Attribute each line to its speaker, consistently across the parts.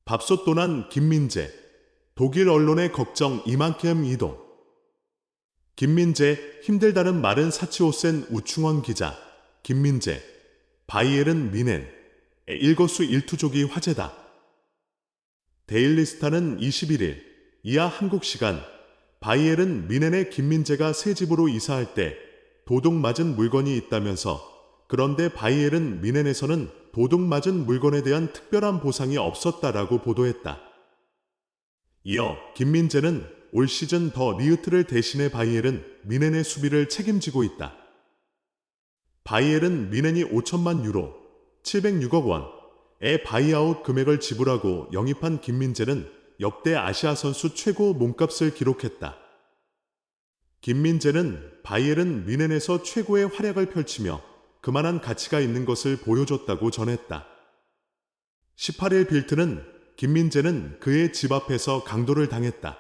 Speaker 1: 밥솥 도난 김민재, 독일 언론의 걱정 이만큼 이동. 김민재, 힘들다는 말은 사치오센 우충원 기자, 김민재, 바이에른 미넨, 일거수일투족이 화제다. 데일리스타는 21일, 이하 한국 시간, 바이에른 미넨의 김민재가 새 집으로 이사할 때 도둑 맞은 물건이 있다면서, 그런데 바이에른 미넨에서는 도둑 맞은 물건에 대한 특별한 보상이 없었다라고 보도했다. 이어 김민재는 올 시즌 더 리흐트를 대신해 바이에른 미넨의 수비를 책임지고 있다. 바이에른 미넨이 5천만 유로, 706억 원의 바이아웃 금액을 지불하고 영입한 김민재는 역대 아시아 선수 최고 몸값을 기록했다. 김민재는 바이에른 미넨에서 최고의 활약을 펼치며 그만한 가치가 있는 것을 보여줬다고 전했다. 18일 빌트는 김민재는 그의 집 앞에서 강도를 당했다.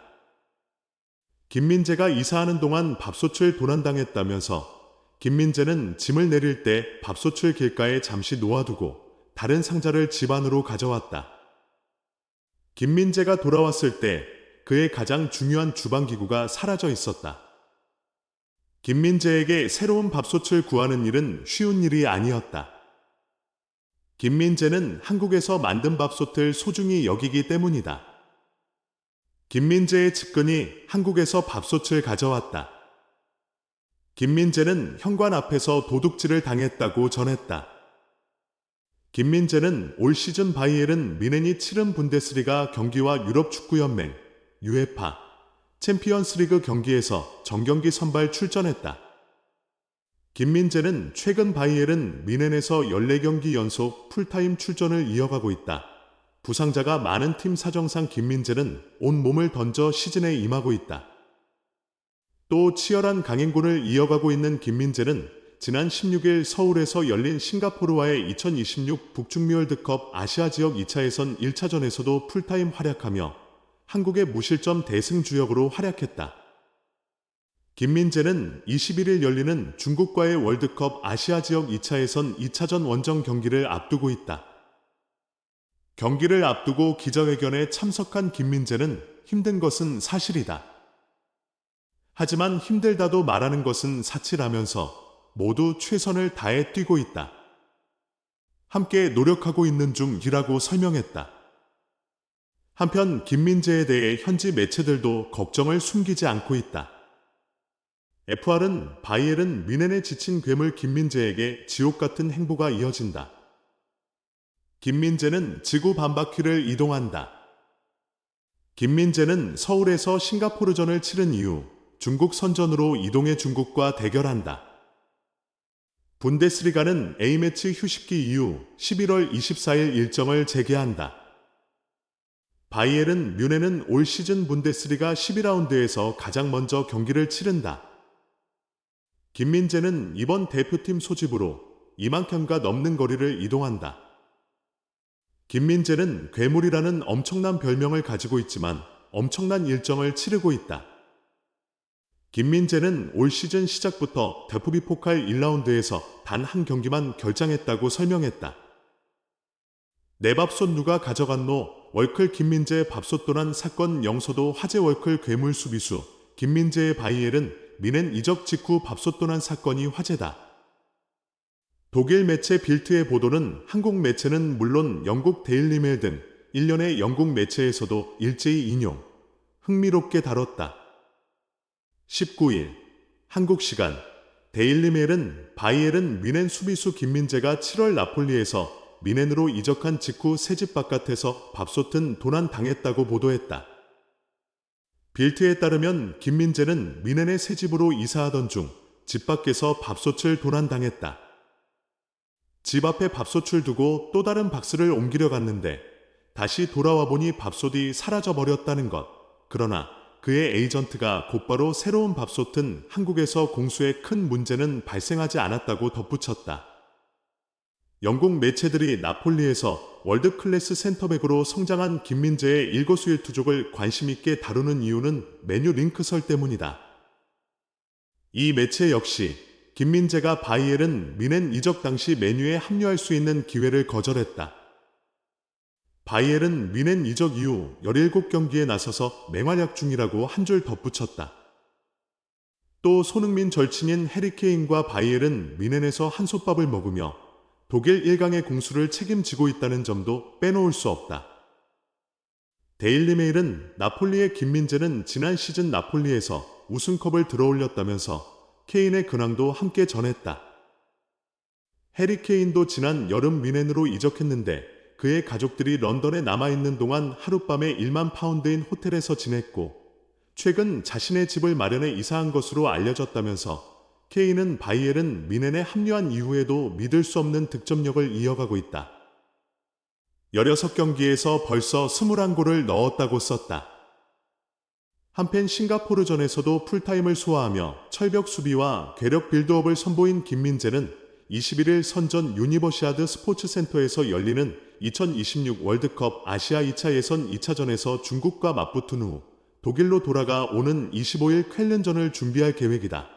Speaker 1: 김민재가 이사하는 동안 밥솥을 도난당했다면서 김민재는 짐을 내릴 때 밥솥을 길가에 잠시 놓아두고 다른 상자를 집 안으로 가져왔다. 김민재가 돌아왔을 때 그의 가장 중요한 주방기구가 사라져 있었다. 김민재에게 새로운 밥솥을 구하는 일은 쉬운 일이 아니었다. 김민재는 한국에서 만든 밥솥을 소중히 여기기 때문이다. 김민재의 측근이 한국에서 밥솥을 가져왔다. 김민재는 현관 앞에서 도둑질을 당했다고 전했다. 김민재는 올 시즌 바이에른 미넨이 치른 분데스리가 경기와 유럽축구연맹, UEFA, 챔피언스리그 경기에서 정경기 선발 출전했다. 김민재는 최근 바이에른 미넨에서 14경기 연속 풀타임 출전을 이어가고 있다. 부상자가 많은 팀 사정상 김민재는 온몸을 던져 시즌에 임하고 있다. 또 치열한 강행군을 이어가고 있는 김민재는 지난 16일 서울에서 열린 싱가포르와의 2026 북중미 월드컵 아시아 지역 2차 예선 1차전에서도 풀타임 활약하며 한국의 무실점 대승 주역으로 활약했다. 김민재는 21일 열리는 중국과의 월드컵 아시아 지역 2차 예선 2차전 원정 경기를 앞두고 있다. 경기를 앞두고 기자회견에 참석한 김민재는 힘든 것은 사실이다. 하지만 힘들다도 말하는 것은 사치라면서 모두 최선을 다해 뛰고 있다. 함께 노력하고 있는 중이라고 설명했다. 한편 김민재에 대해 현지 매체들도 걱정을 숨기지 않고 있다. FR은 바이에른 미넨에 지친 괴물 김민재에게 지옥 같은 행보가 이어진다. 김민재는 지구 반바퀴를 이동한다. 김민재는 서울에서 싱가포르전을 치른 이후 중국 선전으로 이동해 중국과 대결한다. 분데스리가는 A매치 휴식기 이후 11월 24일 일정을 재개한다. 바이에른 뮌헨은 올 시즌 분데스리가 12라운드에서 가장 먼저 경기를 치른다. 김민재는 이번 대표팀 소집으로 이만큼가 넘는 거리를 이동한다. 김민재는 괴물이라는 엄청난 별명을 가지고 있지만 엄청난 일정을 치르고 있다. 김민재는 올 시즌 시작부터 대프비 포칼 1라운드에서 단 한 경기만 결장했다고 설명했다. 내 밥솥 누가 가져갔노? 월클 김민재 밥솥 도난 사건 영서도 화제. 월클 괴물 수비수 김민재의 바이에른 미넨 이적 직후 밥솥 도난 사건이 화제다. 독일 매체 빌트의 보도는 한국 매체는 물론 영국 데일리메일 등 일련의 영국 매체에서도 일제히 인용, 흥미롭게 다뤘다. 19일 한국 시간 데일리메일은 바이에른 미넨 수비수 김민재가 7월 나폴리에서 미넨으로 이적한 직후 새집 바깥에서 밥솥은 도난당했다고 보도했다. 빌트에 따르면 김민재는 미넨의 새집으로 이사하던 중 집 밖에서 밥솥을 도난당했다. 집 앞에 밥솥을 두고 또 다른 박스를 옮기려 갔는데 다시 돌아와 보니 밥솥이 사라져버렸다는 것. 그러나 그의 에이전트가 곧바로 새로운 밥솥은 한국에서 공수에 큰 문제는 발생하지 않았다고 덧붙였다. 영국 매체들이 나폴리에서 월드클래스 센터백으로 성장한 김민재의 일거수일투족을 관심있게 다루는 이유는 메뉴 링크설 때문이다. 이 매체 역시 김민재가 바이에른 미넨 이적 당시 메뉴에 합류할 수 있는 기회를 거절했다. 바이엘은 미넨 이적 이후 17경기에 나서서 맹활약 중이라고 한 줄 덧붙였다. 또 손흥민 절친인 해리케인과 바이엘은 미넨에서 한솥밥을 먹으며 독일 1강의 공수를 책임지고 있다는 점도 빼놓을 수 없다. 데일리메일은 나폴리의 김민재는 지난 시즌 나폴리에서 우승컵을 들어올렸다면서 케인의 근황도 함께 전했다. 해리케인도 지난 여름 미넨으로 이적했는데 그의 가족들이 런던에 남아있는 동안 하룻밤에 1만 파운드인 호텔에서 지냈고 최근 자신의 집을 마련해 이사한 것으로 알려졌다면서 케인은 바이엘은 미넨에 합류한 이후에도 믿을 수 없는 득점력을 이어가고 있다. 16경기에서 벌써 21골을 넣었다고 썼다. 한편 싱가포르전에서도 풀타임을 소화하며 철벽 수비와 괴력 빌드업을 선보인 김민재는 21일 선전 유니버시아드 스포츠센터에서 열리는 2026 월드컵 아시아 2차 예선 2차전에서 중국과 맞붙은 후 독일로 돌아가 오는 25일 쾰른전을 준비할 계획이다.